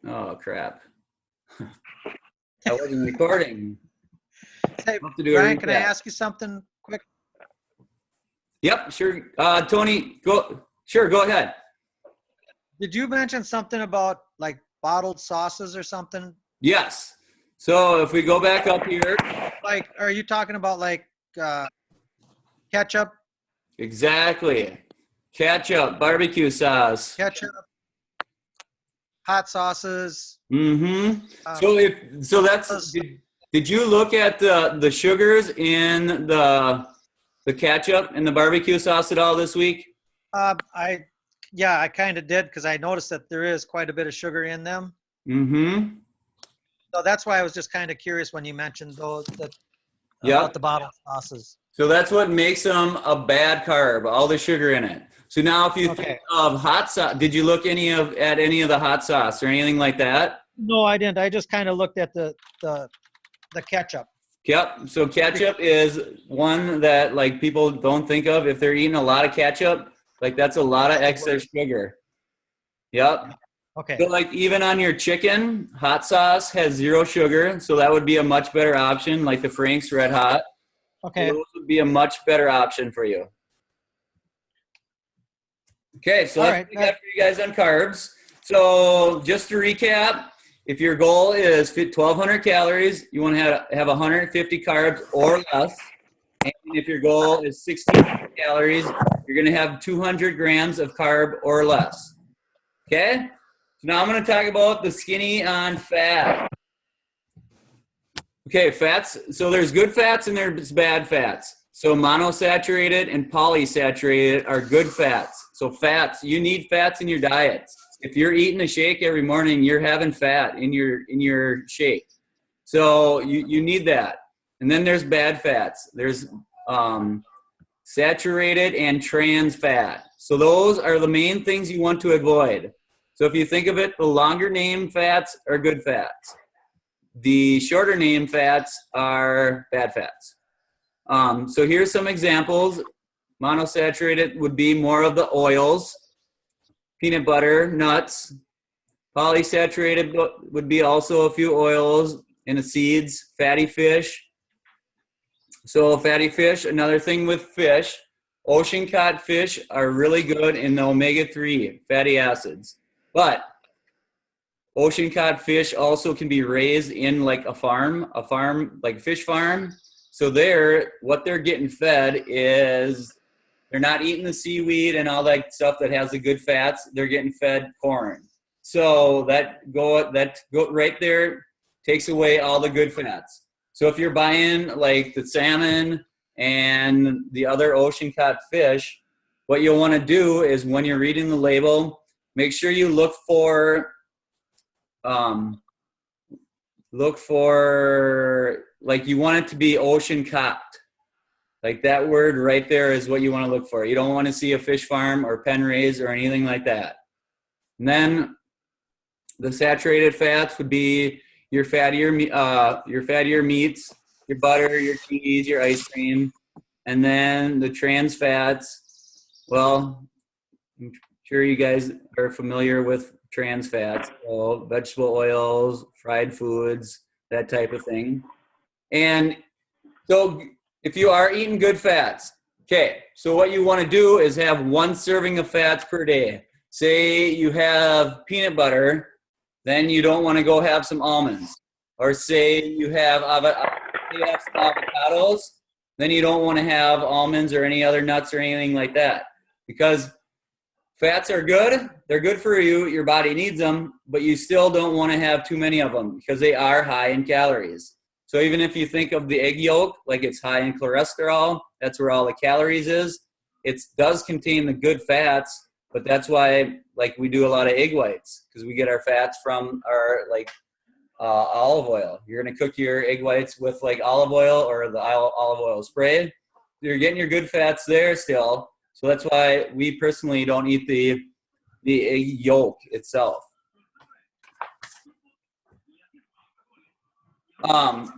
Oh, crap. I wasn't recording. Hey, I'll have to do a Brian, can I recap. ask you something quick? Yep, sure. Tony, sure, go ahead. Did you mention something about like bottled sauces or something? Yes. So if we go back up here, Like, are you talking about like ketchup, exactly. Ketchup, barbecue sauce. hot sauces? Mm-hmm. Um, So that's sauce? did you look at the sugars in the ketchup and the barbecue sauce at all this week? Yeah, I kind of did because I noticed that there is quite a bit of sugar in them. Mm-hmm. So that's why I was just kind of curious when you mentioned those Yep. about the bottled sauces. So that's what makes them a bad carb, all the sugar in it. So now if you Okay. think of hot sauce, did you look at any of the hot sauce or anything like that? No, I didn't. I just kind of looked at the ketchup. Yep. So ketchup is one that like people don't think of if they're eating a lot of ketchup, like that's a lot of excess sugar. Yep. Okay. So like even on your chicken, hot sauce has 0 sugar, so that would be a much better option, like the Frank's Red Hot. Okay. So those would be a much better option for you. Okay, so that's what we got for you guys on carbs. So just to recap, if your goal is 1,200 calories, you want to have 150 carbs or less. And if your goal is 1,600 calories, you're going to have 200 grams of carb or less. Okay? So now I'm going to talk about the skinny on fat. Okay, fats. So there's good fats and there's bad fats. So monosaturated and polysaturated are good fats. So fats, you need fats in your diet. If you're eating a shake every morning, you're having fat in your shake. So you need that. And then there's bad fats. There's saturated and trans fat. So those are the main things you want to avoid. So if you think of it, the longer name fats are good fats. The shorter name fats are bad fats. So here's some examples. Monosaturated would be more of the oils, peanut butter, nuts. Polysaturated would be also a few oils and the seeds, fatty fish. So fatty fish, another thing with fish, ocean cod fish are really good in the omega-3 fatty acids. But ocean cod fish also can be raised in like a farm like fish farm. So what they're getting fed is they're not eating the seaweed and all that stuff that has the good fats. They're getting fed corn. So that go right there takes away all the good fats. So if you're buying like the salmon and the other ocean cod fish, what you'll want to do is when you're reading the label, make sure you look for like you want it to be ocean caught. Like that word right there is what you want to look for. You don't want to see a fish farm or pen raised or anything like that. And then the saturated fats would be your fattier meats, your butter, your cheese, your ice cream. And then the trans fats, well, I'm sure you guys are familiar with trans fats, so vegetable oils, fried foods, that type of thing. And so if you are eating good fats, okay, so what you want to do is have 1 serving of fats per day. Say you have peanut butter, then you don't want to go have some almonds. Or say you have some avocados, then you don't want to have almonds or any other nuts or anything like that. Because fats are good, they're good for you, your body needs them, but you still don't want to have too many of them because they are high in calories. So even if you think of the egg yolk, like it's high in cholesterol, that's where all the calories is. It does contain the good fats, but that's why like we do a lot of egg whites because we get our fats from our olive oil. You're going to cook your egg whites with like olive oil or the olive oil spray. You're getting your good fats there still. So that's why we personally don't eat the egg yolk itself.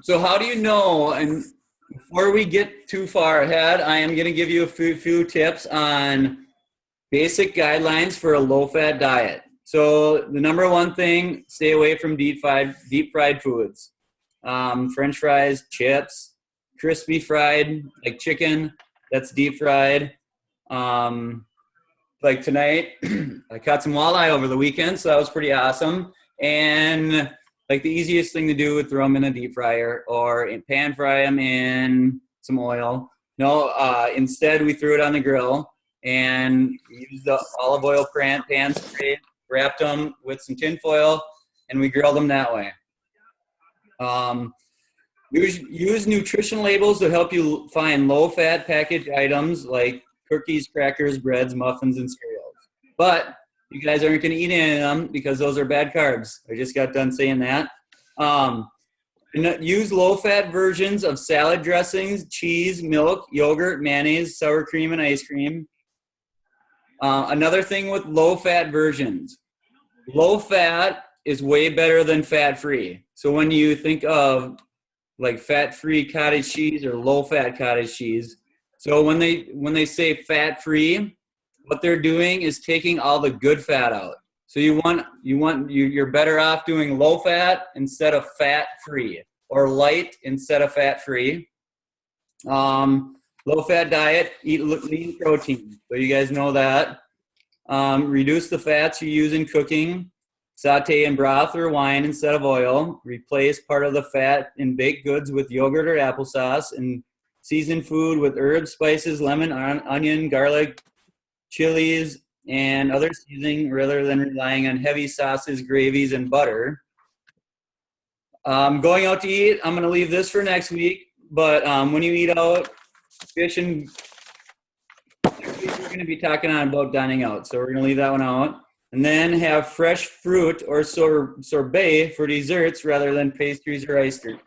So how do you know, and before we get too far ahead, I am going to give you a few tips on basic guidelines for a low-fat diet. So the number one thing, stay away from deep fried foods. French fries, chips, crispy fried, like chicken, that's deep fried. Like tonight, I caught some walleye over the weekend, so that was pretty awesome. And like the easiest thing to do would throw them in a deep fryer or pan fry them in some oil. No, instead we threw it on the grill and used the olive oil pan spray, wrapped them with some tin foil, and we grilled them that way. Use nutrition labels to help you find low-fat packaged items like cookies, crackers, breads, muffins, and cereals. But you guys aren't going to eat any of them because those are bad carbs. I just got done saying that. Use low-fat versions of salad dressings, cheese, milk, yogurt, mayonnaise, sour cream, and ice cream. Another thing with low-fat versions. Low-fat is way better than fat-free. So when you think of like fat-free cottage cheese or low-fat cottage cheese, so when they say fat-free, what they're doing is taking all the good fat out. So you're better off doing low-fat instead of fat-free, or light instead of fat-free. Low-fat diet, eat lean protein. So you guys know that. Reduce the fats you use in cooking. Saute in broth or wine instead of oil. Replace part of the fat in baked goods with yogurt or applesauce, and season food with herbs, spices, lemon, onion, garlic, chilies, and other seasoning rather than relying on heavy sauces, gravies, and butter. Going out to eat, I'm going to leave this for next week, but when you eat out, fish and next week we're going to be talking about dining out, so we're going to leave that one out. And then have fresh fruit or sorbet for desserts rather than pastries or ice cream.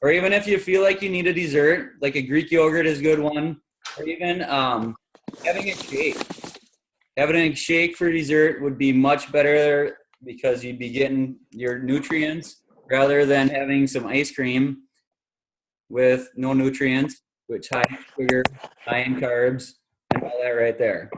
Or even if you feel like you need a dessert, like a Greek yogurt is a good one, or even having a shake. Having a shake for dessert would be much better because you'd be getting your nutrients rather than having some ice cream with no nutrients, which high in sugar, high in carbs, and all that right there.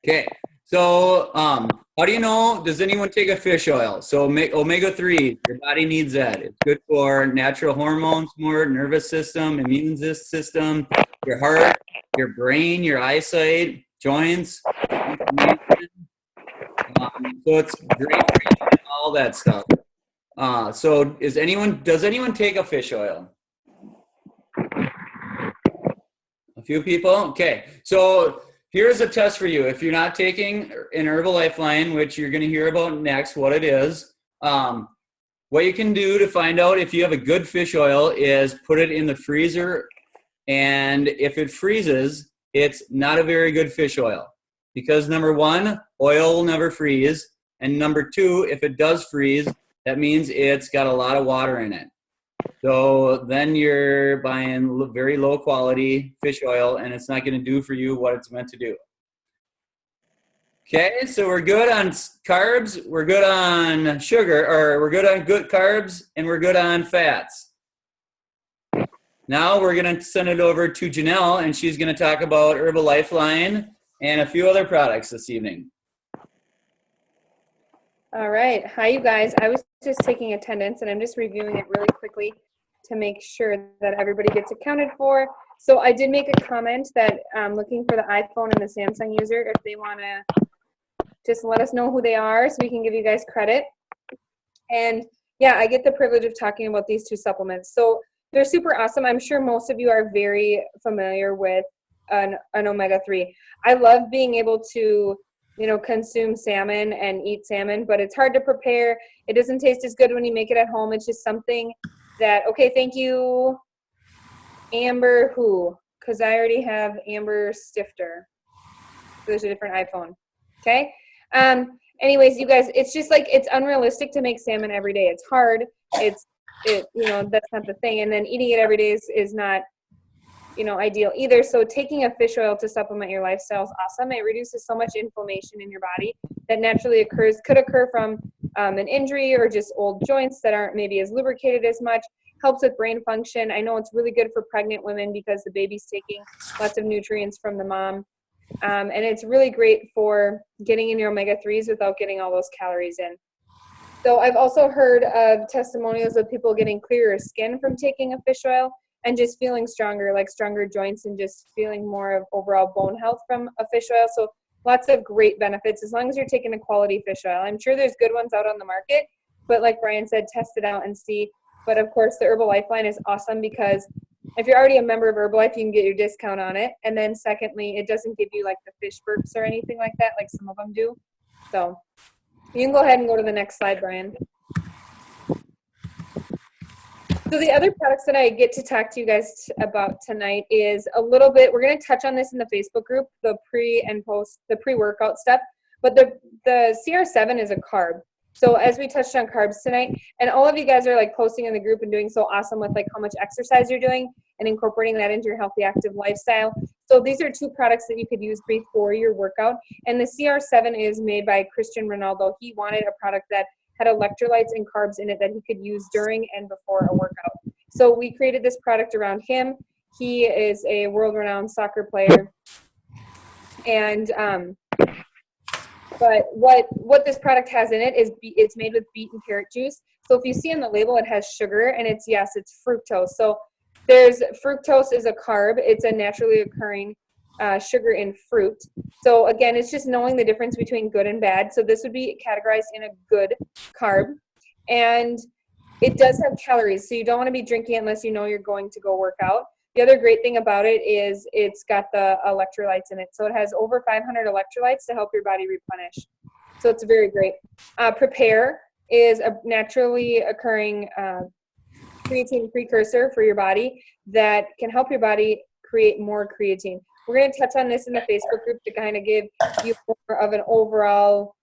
Okay. So, how do you know? Does anyone take a fish oil? So, omega-3, your body needs that. It's good for natural hormones, more nervous system, immune system, your heart, your brain, your eyesight, joints. So it's great for all that stuff. So, does anyone take a fish oil? A few people. Okay. So. Here's a test for you. If you're not taking an Herbal Lifeline, which you're going to hear about next, what it is, what you can do to find out if you have a good fish oil is put it in the freezer, and if it freezes, it's not a very good fish oil. Because number one, oil will never freeze, and number two, if it does freeze, that means it's got a lot of water in it. So then you're buying very low quality fish oil, and it's not going to do for you what it's meant to do. Okay, so we're good on carbs, we're good on sugar, or we're good on good carbs, and we're good on fats. Now we're going to send it over to Janelle, and she's going to talk about Herbal Lifeline and a few other products this evening. All right. Hi, you guys. I was just taking attendance, and I'm just reviewing it really quickly to make sure that everybody gets accounted for. So I did make a comment that I'm looking for the iPhone and the Samsung user if they want to just let us know who they are so we can give you guys credit. And yeah, I get the privilege of talking about these two supplements. So they're super awesome. I'm sure most of you are very familiar with an omega-3. I love being able to consume salmon and eat salmon, but it's hard to prepare. It doesn't taste as good when you make it at home. It's just something that, okay, thank you, Amber who? Because I already have Amber Stifter. There's a different iPhone. Okay? Anyways, you guys, it's just like, it's unrealistic to make salmon every day. It's hard. That's not the thing. And then eating it every day is not ideal either. So taking a fish oil to supplement your lifestyle is awesome. It reduces so much inflammation in your body that naturally could occur from an injury or just old joints that aren't maybe as lubricated as much. Helps with brain function. I know it's really good for pregnant women because the baby's taking lots of nutrients from the mom. And it's really great for getting in your omega-3s without getting all those calories in. So I've also heard of testimonials of people getting clearer skin from taking a fish oil and just feeling stronger, like stronger joints and just feeling more of overall bone health from a fish oil. So lots of great benefits as long as you're taking a quality fish oil. I'm sure there's good ones out on the market, but like Brian said, test it out and see. But of course, the Herbalife line is awesome because if you're already a member of Herbalife, you can get your discount on it. And then secondly, it doesn't give you like the fish burps or anything like that, like some of them do. So you can go ahead and go to the next slide, Brian. So the other products that I get to talk to you guys about tonight is a little bit, we're going to touch on this in the Facebook group, the pre and post, the pre-workout stuff, but the CR7 is a carb. So as we touched on carbs tonight, and all of you guys are like posting in the group and doing so awesome with like how much exercise you're doing and incorporating that into your healthy active lifestyle. So these are two products that you could use before your workout. And the CR7 is made by Christian Ronaldo. He wanted a product that had electrolytes and carbs in it that he could use during and before a workout. So we created this product around him. He is a world-renowned soccer player. And but what this product has in it is it's made with beet and carrot juice. So if you see on the label, it has sugar, and it's fructose. So fructose is a carb. It's a naturally occurring sugar in fruit. So again, it's just knowing the difference between good and bad. So this would be categorized in a good carb, and it does have calories. So you don't want to be drinking it unless you know you're going to go work out. The other great thing about it is it's got the electrolytes in it. So it has over 500 electrolytes to help your body replenish. So it's very great. Prepare is a naturally occurring creatine precursor for your body that can help your body create more creatine. We're going to touch on this in the Facebook group to kind of give you more of an overall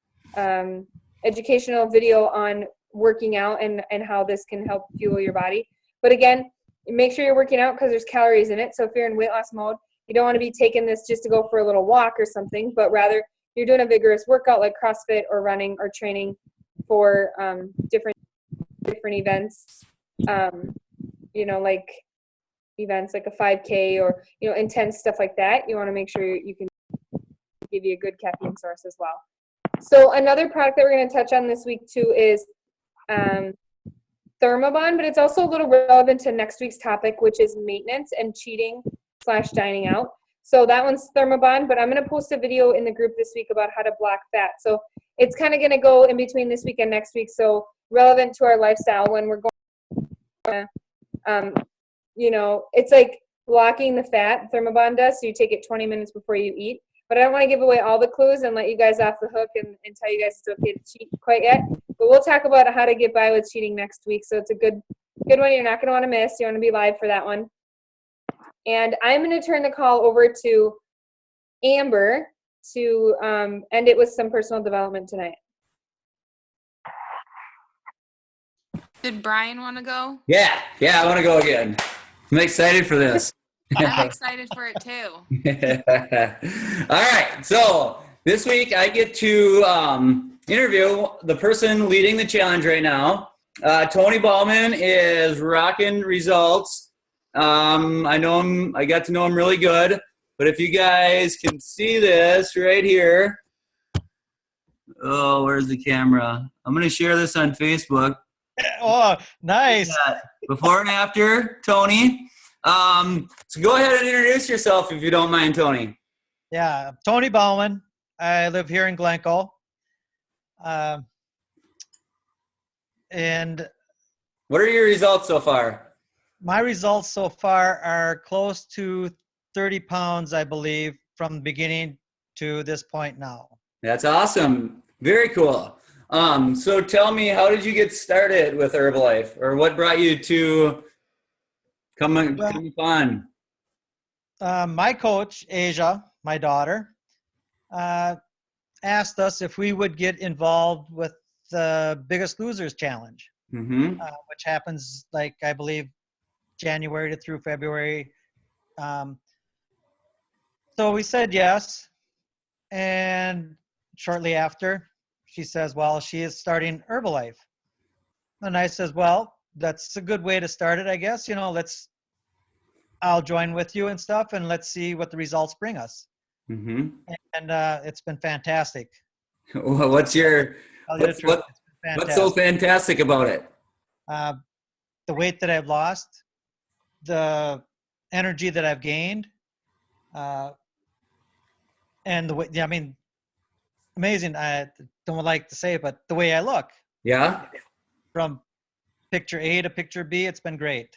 educational video on working out and how this can help fuel your body. But again, make sure you're working out because there's calories in it. So if you're in weight loss mode, you don't want to be taking this just to go for a little walk or something, but rather you're doing a vigorous workout like CrossFit or running or training for different events, like events like a 5K or, intense stuff like that. You want to make sure you can give you a good caffeine source as well. So another product that we're going to touch on this week too is Thermobond, but it's also a little relevant to next week's topic, which is maintenance and cheating/dining out. So that one's Thermobond, but I'm going to post a video in the group this week about how to block fat. So it's kind of going to go in between this week and next week. So relevant to our lifestyle when we're going, it's like blocking the fat, Thermobond does. So you take it 20 minutes before you eat. But I don't want to give away all the clues and let you guys off the hook and tell you guys it's okay to cheat quite yet. But we'll talk about how to get by with cheating next week. So it's a good one you're not going to want to miss. You want to be live for that one. And I'm going to turn the call over to Amber to end it with some personal development tonight. Did Brian want to go? Yeah, I want to go again. I'm excited for this. I'm excited for it too. All right, so this week I get to interview the person leading the challenge right now. Tony Ballman is rocking results. I know him. I got to know him really good. But if you guys can see this right here, oh, where's the camera? I'm going to share this on Facebook. Oh, nice. Before and after, Tony. So go ahead and introduce yourself if you don't mind, Tony. Yeah, Tony Ballman. I live here in Glencoe. And what are your results so far? my results so far are close to 30 pounds, I believe, from the beginning to this point now. That's awesome. Very cool. So tell me, how did you get started with Herbalife, or what brought you to come on? My coach, Asia, my daughter, asked us if we would get involved with the Biggest Losers Challenge, which happens, like, I believe, January through February. So we said yes. And shortly after, she says, well, she is starting Herbalife. And I says, well, that's a good way to start it, I guess. I'll join with you and stuff, and let's see what the results bring us. Mm-hmm. and it's been fantastic. What's your Tell you the what's truth, what it's been what's so fantastic. fantastic about it? Uh, the weight that I've lost, the energy that I've gained, uh, and the way, yeah, I mean, amazing. I don't like to say it, but the way I look Yeah. from picture A to picture B, it's been great.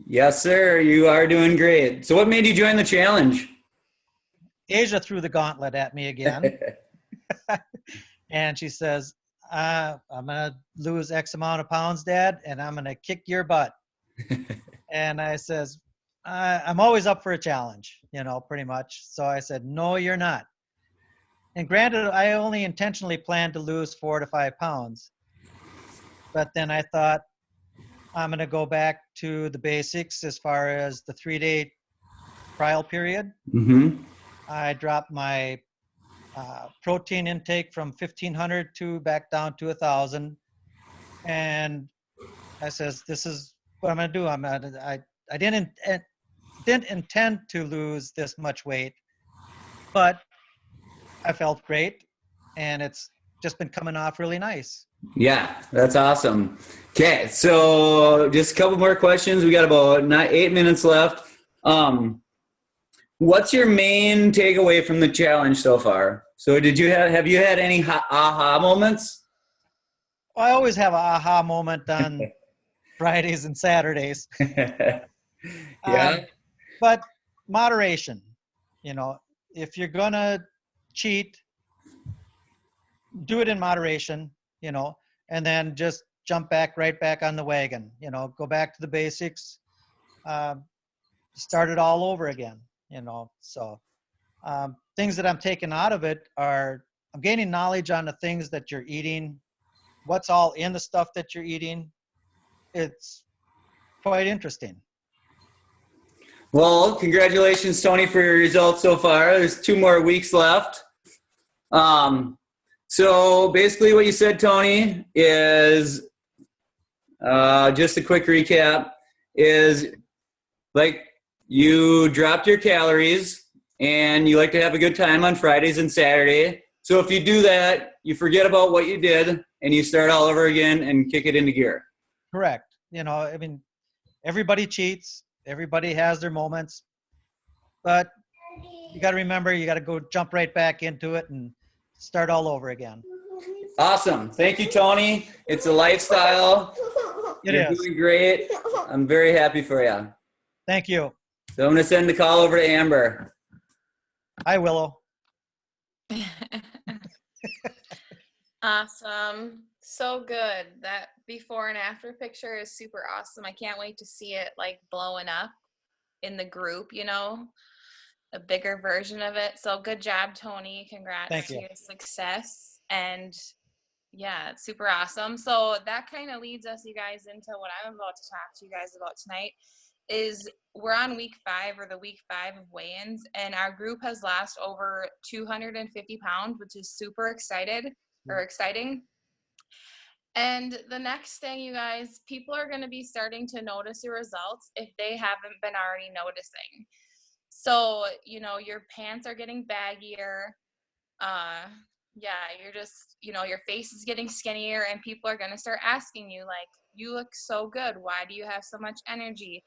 Yes, sir. You are doing great. So, what made you join the challenge? Asia threw the gauntlet at me again, and she says, I'm going to lose X amount of pounds, Dad, and I'm going to kick your butt. And I says, I'm always up for a challenge, pretty much. So I said, no, you're not. And granted, I only intentionally planned to lose 4 to 5 pounds. But then I thought, I'm going to go back to the basics as far as the 3-day trial period. Mm-hmm. I dropped my protein intake from 1,500 to back down to 1,000. And I says, this is what I'm going to do. I didn't intend to lose this much weight, but I felt great, and it's just been coming off really nice. Yeah, that's awesome. Okay, so just a couple more questions. We got about 8 minutes left. What's your main takeaway from the challenge so far? So, did you have you had any aha moments? Well, I always have an aha moment on Fridays and Saturdays, Yeah. but moderation. If you're gonna cheat, do it in moderation. And then just jump right back on the wagon. Go back to the basics. Start it all over again. So things that I'm taking out of it are I'm gaining knowledge on the things that you're eating, what's all in the stuff that you're eating. It's quite interesting. Well, congratulations, Tony, for your results so far. There's 2 more weeks left. So basically what you said, Tony, is just a quick recap is like you dropped your calories and you like to have a good time on Fridays and Saturday. So if you do that, you forget about what you did and you start all over again and kick it into gear. Correct. I mean, everybody cheats. Everybody has their moments. But you got to remember, you got to go jump right back into it and start all over again. Awesome. Thank you, Tony. It's a lifestyle. You're doing great. I'm very happy for you. Thank you. So I'm going to send the call over to Amber. Hi, Willow. Awesome. So good. That before and after picture is super awesome. I can't wait to see it like blowing up in the group, a bigger version of it. So good job, Tony. Congrats Thank to you. your success. And yeah, it's super awesome. So that kind of leads us, you guys, into what I'm about to talk to you guys about tonight is we're on week 5 or the week 5 of weigh-ins, and our group has lost over 250 pounds, which is super exciting. And the next thing, you guys, people are going to be starting to notice your results if they haven't been already noticing. So, your pants are getting baggier. You're just, your face is getting skinnier, and people are going to start asking you, like, you look so good. Why do you have so much energy?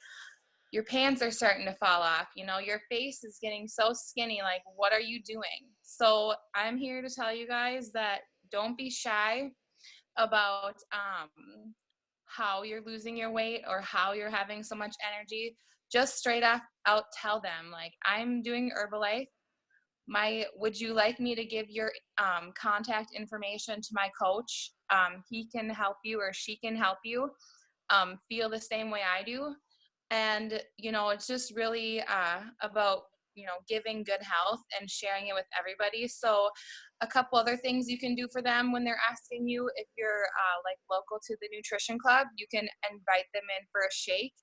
Your pants are starting to fall off. Your face is getting so skinny. Like, what are you doing? So I'm here to tell you guys that don't be shy about how you're losing your weight or how you're having so much energy. Just straight out tell them, like, I'm doing Herbalife. Would you like me to give your contact information to my coach? He can help you, or she can help you feel the same way I do. And, it's just really about, giving good health and sharing it with everybody. So a couple other things you can do for them when they're asking you, if you're like local to the nutrition club, you can invite them in for a shake.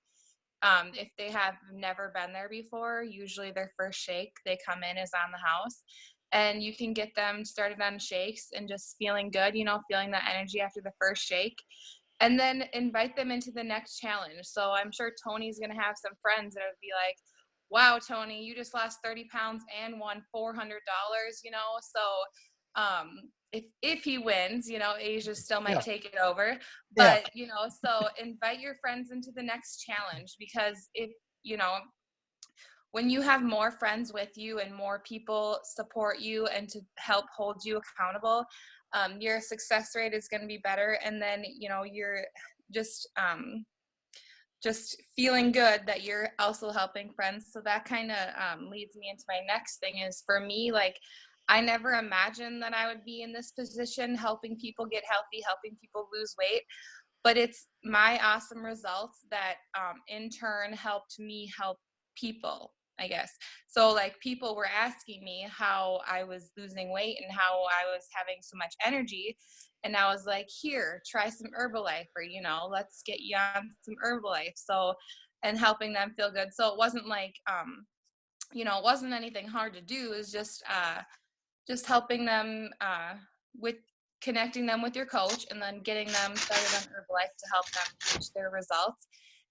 If they have never been there before, usually their first shake they come in is on the house, and you can get them started on shakes and just feeling good, feeling that energy after the first shake, and then invite them into the next challenge. So I'm sure Tony's going to have some friends that would be like, wow, Tony, you just lost 30 pounds and won $400, you know? So, if he wins, you know, Asia still might Yeah. take it over, Yeah. but, you know, so invite your friends into the next challenge, because if, you know, when you have more friends with you and more people support you and to help hold you accountable, your success rate is going to be better. And then, you know, you're just, just feeling good that you're also helping friends. So that kind of leads me into my next thing is, for me, like, I never imagined that I would be in this position, helping people get healthy, helping people lose weight. But it's my awesome results that in turn helped me help people, I guess. So like, people were asking me how I was losing weight and how I was having so much energy. And I was like, here, try some Herbalife, or, you know, let's get you on some Herbalife. So, and helping them feel good. So it wasn't like, you know, it wasn't anything hard to do. It was just helping them with connecting them with your coach, and then getting them started on Herbalife to help them reach their results.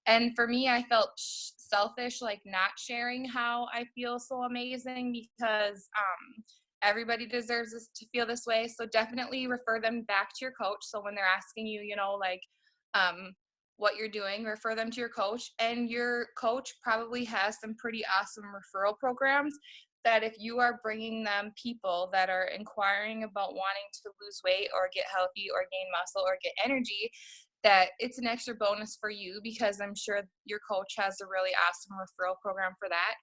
And for me, I felt selfish, like not sharing how I feel so amazing, because everybody deserves this, to feel this way. So definitely refer them back to your coach. So when they're asking you, you know, like what you're doing, refer them to your coach. And your coach probably has some pretty awesome referral programs that if you are bringing them people that are inquiring about wanting to lose weight or get healthy or gain muscle or get energy, that it's an extra bonus for you, because I'm sure your coach has a really awesome referral program for that.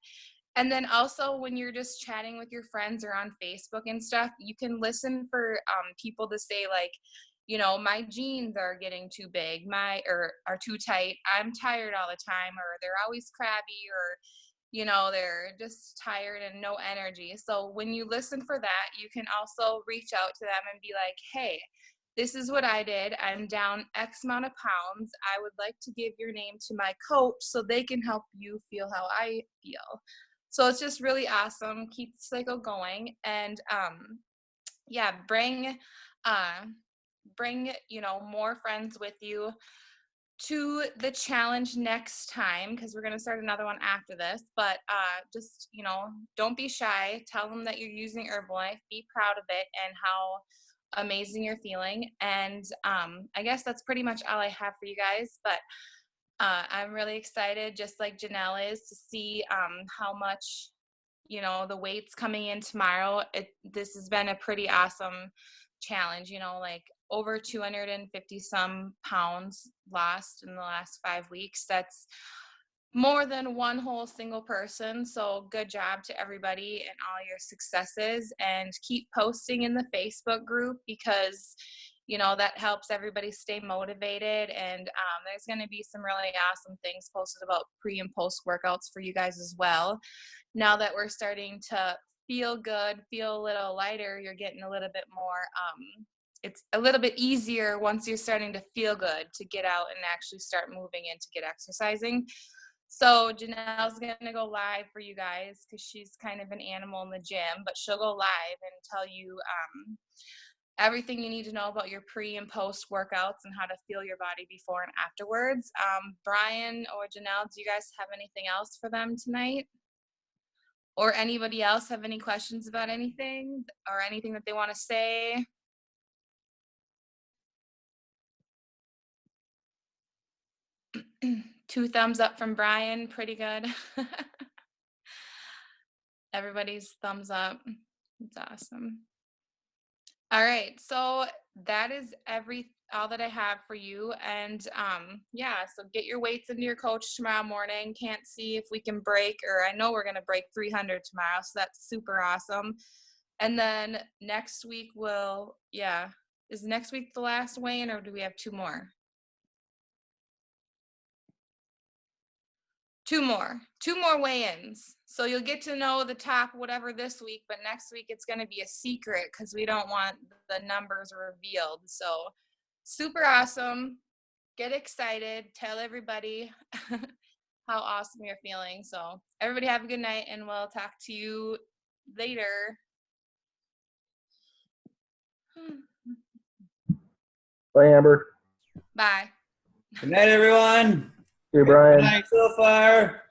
And then also, when you're just chatting with your friends or on Facebook and stuff, you can listen for people to say, like, you know, my jeans are getting too big, or are too tight, I'm tired all the time, or they're always crabby, or, you know, they're just tired and no energy. So when you listen for that, you can also reach out to them and be like, hey, this is what I did. I'm down X amount of pounds. I would like to give your name to my coach so they can help you feel how I feel. So it's just really awesome. Keep the cycle going. And yeah, bring, you know, more friends with you to the challenge next time, because we're going to start another one after this. But just, you know, don't be shy. Tell them that you're using Herbalife. Be proud of it and how amazing you're feeling. And I guess that's pretty much all I have for you guys. But I'm really excited, just like Janelle is, to see how much, you know, the weight's coming in tomorrow. This has been a pretty awesome challenge, you know, like over 250 some pounds lost in the last 5 weeks. That's more than one whole single person. So good job to everybody and all your successes, and keep posting in the Facebook group, because, you know, that helps everybody stay motivated. And there's going to be some really awesome things posted about pre and post workouts for you guys as well. Now that we're starting to feel good, feel a little lighter, you're getting a little bit more, it's a little bit easier once you're starting to feel good to get out and actually start moving and to get exercising. So Janelle's going to go live for you guys, because she's kind of an animal in the gym, but she'll go live and tell you everything you need to know about your pre and post workouts and how to feel your body before and afterwards. Brian or Janelle, do you guys have anything else for them tonight? Or anybody else have any questions about anything or anything that they want to say? Two thumbs up from Brian. Pretty good. Everybody's thumbs up. It's awesome. All right. So that is all that I have for you. And yeah, so get your weights into your coach tomorrow morning. Can't see if we can break, or I know we're going to break 300 tomorrow. So that's super awesome. And then next week is next week the last weigh-in, or do we have two more? Two more weigh-ins. So you'll get to know the top whatever this week, but next week it's going to be a secret, because we don't want the numbers revealed. So super awesome. Get excited. Tell everybody how awesome you're feeling. So everybody have a good night, and we'll talk to you later. Bye, Amber. Bye. Good night, everyone. See you, Brian. Good night. So far.